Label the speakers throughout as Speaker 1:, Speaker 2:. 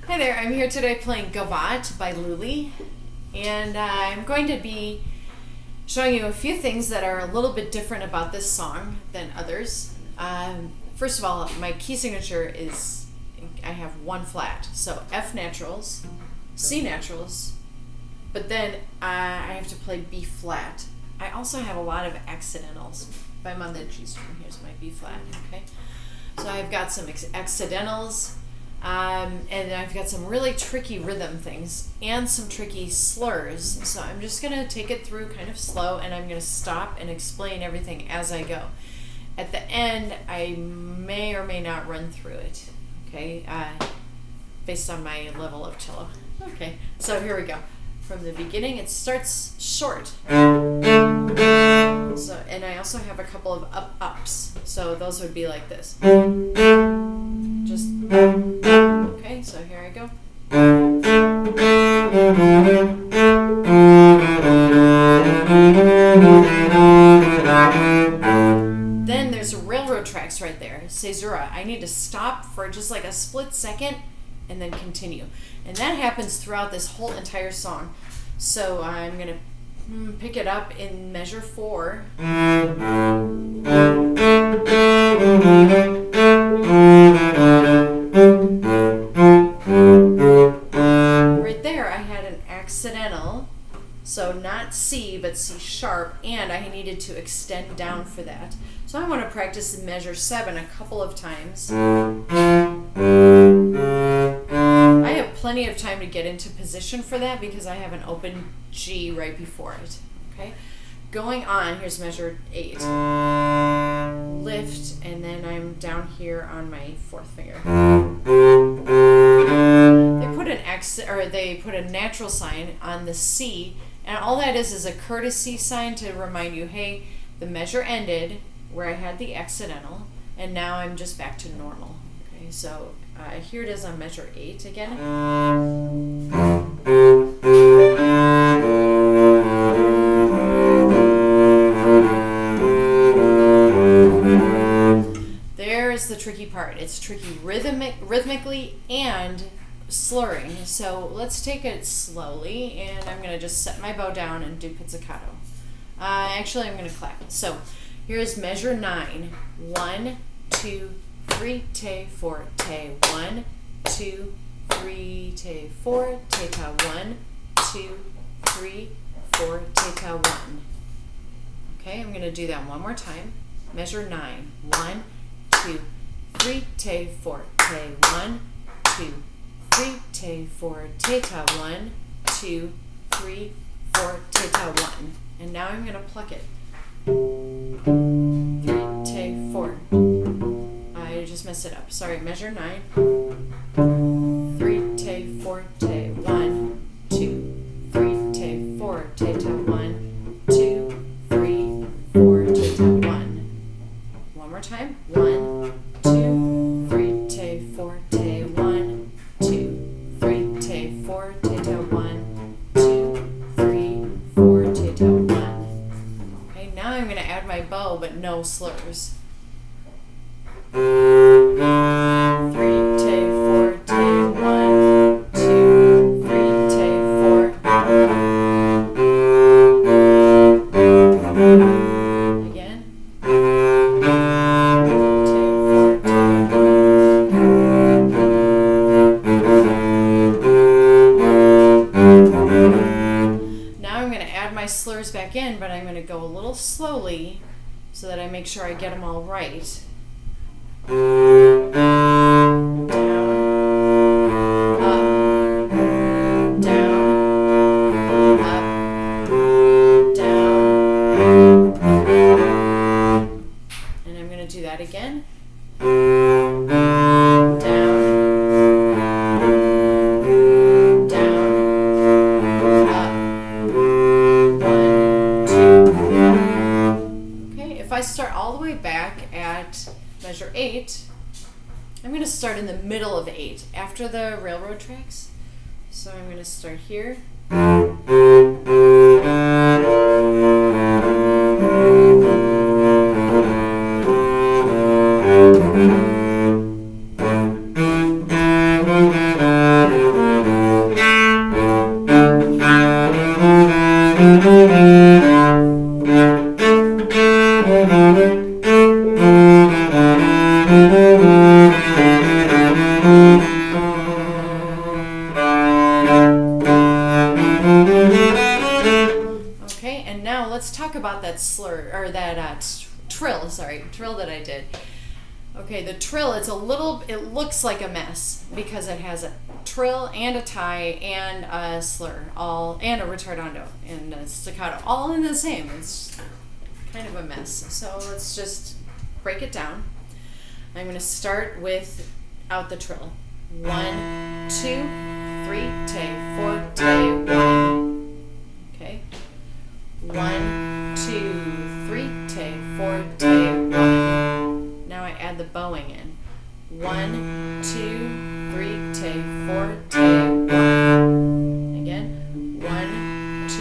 Speaker 1: Hi there, I'm here today playing Gavotte by Lully, and I'm going to be showing you a few things that are a little bit different about this song than others. First of all, my key signature is I have one flat, so F naturals, C naturals, but then I have to play B flat. I also have a lot of accidentals. If I'm on the G string, here's my B flat, okay? So I've got some accidentals, and I've got some really tricky rhythm things and some tricky slurs. So I'm just going to take it through kind of slow, and I'm going to stop and explain everything as I go. At the end, I may or may not run through it, okay, based on my level of cello. Okay, so here we go. From the beginning, it starts short. So, and I also have a couple of ups. So those would be like this. Just, okay, so here I go. Then there's railroad tracks right there, caesura. I need to stop for just like a split second and then continue. And that happens throughout this whole entire song. So I'm going to pick it up in measure 4. Right there I had an accidental, so not C but C sharp, and I needed to extend down for that. So I want to practice in measure 7 a couple of times. I have plenty of time to get into position for that because I have an open G right before it. Okay, going on, here's measure 8. Lift, and then I'm down here on my 4th finger. They put an they put a natural sign on the C, and all that is a courtesy sign to remind you, hey, the measure ended where I had the accidental, and now I'm just back to normal. Okay, so here it is on measure 8 again. There's the tricky part. It's tricky rhythmically and slurring. So let's take it slowly, and I'm going to just set my bow down and do pizzicato. Actually, I'm going to clap. So here's measure 9. 1, 2, 3, te, forte. 1, 2, 3, te, forte, ta. 1, 2, 3, 4, ta. 1. Okay, I'm going to do that one more time. Measure 9. 1, 2, 3, te, forte. 1, 2, 3, te, forte, ta. 1, 2, 3, 4, ta. 1. And now I'm going to pluck it. 3, te, 4. I just messed it up. Sorry, measure 9. 3, te, forte. 1, 2, 3, te, forte, ta. 1, 2, 3, 4, ta. 1. One more time. 1, 2, 3, te, forte. 1, 2, 3, te, forte, ta. 1, 2, 3, 4, ta. 1. Okay, now I'm going to add my bow, but no slurs. 3, te, forte. 1, 2, 3, te, 4. Again. Now I'm going to add my slurs back in, but I'm going to go a little slowly so that I make sure I get them all right. Down, up, down, up, down, and I'm going to do that again. Down, down, up, 1, 2. Okay, if I start all the way back at measure 8, I'm going to start in the middle of 8 after the railroad tracks. So I'm going to start here. Okay, and now let's talk about that slur, or that trill that I did. Okay, the trill, it looks like a mess because it has a trill and a tie and a slur, and a ritardando and a staccato, all in the same. It's kind of a mess. So let's just break it down. I'm going to start without the trill. 1, 2, 3, tay, 4, tay, 1. Okay. 1, 2, 3, tay, 4, tay, 1. Now I add the bowing in. 1, 2, 3, tay, 4, tay, 1. Again. 1, 2,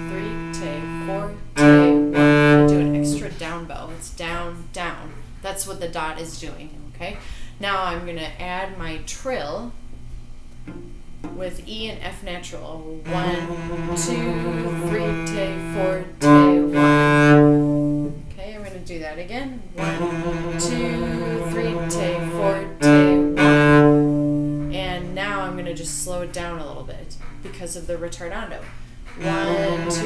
Speaker 1: 3, tay, 4, tay, 1. I'm going to do an extra down bow. It's down, down. That's what the dot is doing. Okay. Now I'm going to add my trill with E and F natural. 1, 2, 3, tay, 4, tay, 1. Okay, I'm going to do that again. 1, 2, 3, tay, 4, tay, 1. And now I'm going to just slow it down a little bit because of the ritardando. 1, 2,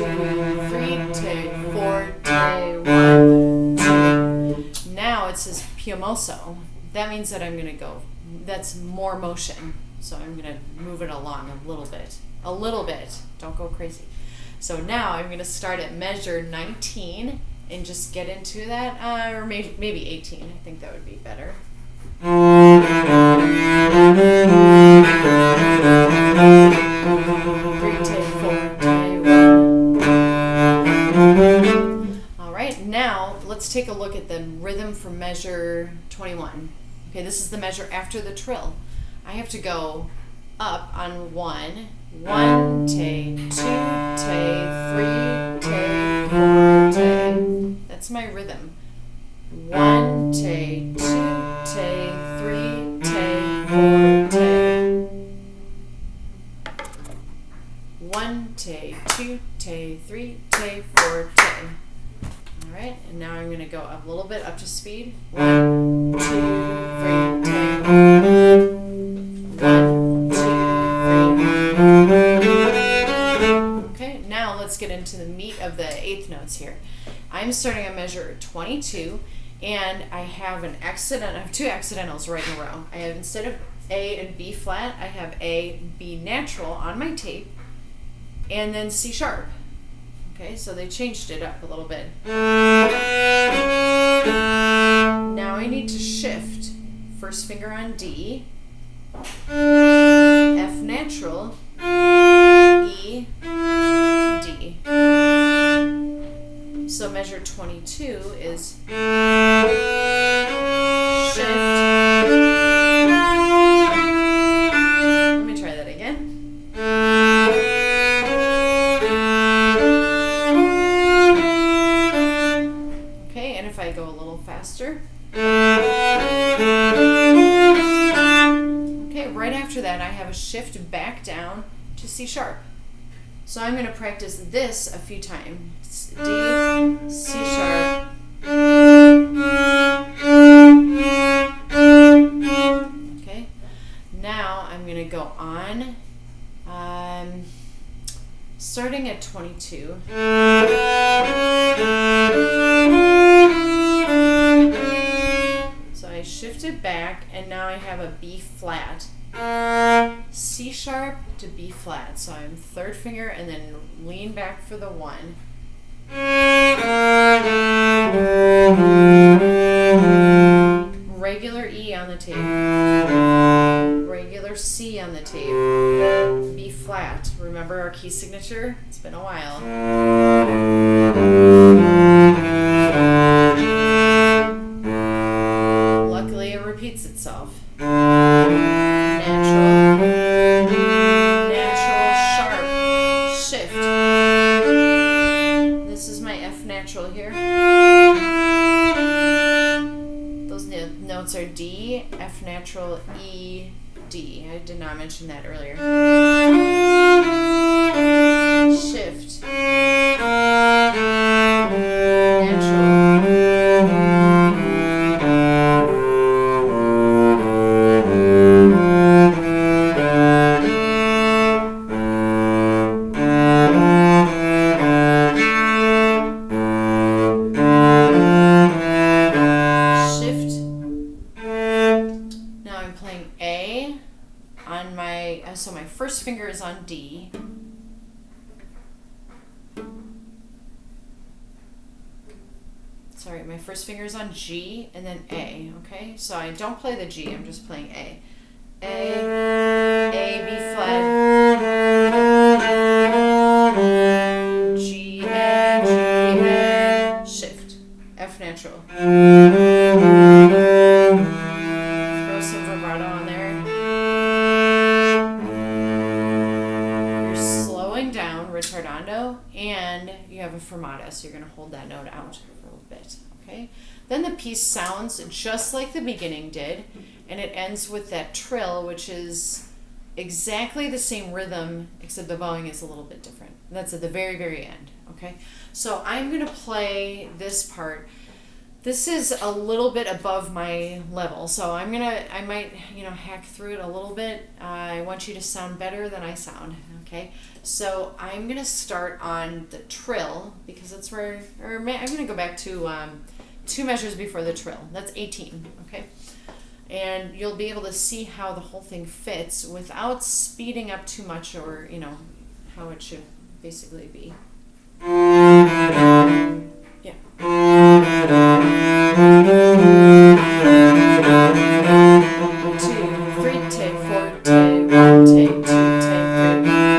Speaker 1: 3, tay, 4, tay, 1, 2. Now it says piumoso. That means that I'm going to go, that's more motion. So I'm going to move it along a little bit. A little bit. Don't go crazy. So now I'm going to start at measure 19 and just get into that, or maybe 18. I think that would be better. All right, now let's take a look at the rhythm from measure 21. Okay, this is the measure after the trill. I have to go up on 1, 1, tay, 2, tay, 3, tay, 4, tay. That's my rhythm. 1, tay, 2, tay, 3, tay, 4, tay. 1, tay, 2, tay, 3, tay, 4, tay. All right, and now I'm going to go up a little bit up to speed. 1, 2, 3, tay. 1, 2, 3. Okay, now let's get into the meat of the eighth notes here. I'm starting on measure 22, and I have two accidentals right in a row. I have, instead of A and B flat, I have A, B natural on my tape, and then C sharp. Okay, so they changed it up a little bit. Now I need to shift. First finger on D, F natural, E, D. So measure 22 is shift. Let me try that again. Okay, and if I go a little faster. Okay, right after that I have a shift back down to C sharp. So I'm going to practice this a few times. D, C sharp. Okay, now I'm going to go on, starting at 22. So I shift it back, and now I have a B flat. C sharp to B flat. So I'm third finger and then lean back for the 1. Regular E on the tape. Regular C on the tape. B flat. Remember our key signature? It's been a while. Luckily it repeats itself. Here. Those notes are D, F natural, E, D. I did not mention that earlier. Shift. on my, so my first finger is on D. Sorry, my first finger is on G and then A, okay? So I don't play the G, I'm just playing A. A, B flat, G, A, shift, F natural. Throw some vibrato on there. You're slowing down ritardando and you have a fermata, so you're going to hold that note out for a little bit, okay? Then the piece sounds just like the beginning did, and it ends with that trill, which is exactly the same rhythm, except the bowing is a little bit different. That's at the very, very end, okay? So I'm going to play this part. This is a little bit above my level, so I might, hack through it a little bit. I want you to sound better than I sound, okay? So I'm going to start on the trill, because that's where, I'm going to go back to 2 measures before the trill. That's 18, okay? And you'll be able to see how the whole thing fits without speeding up too much, or, how it should basically be. Yeah. 2, 3, take 4, take 1, take 2, take 4.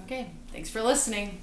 Speaker 1: Okay, thanks for listening.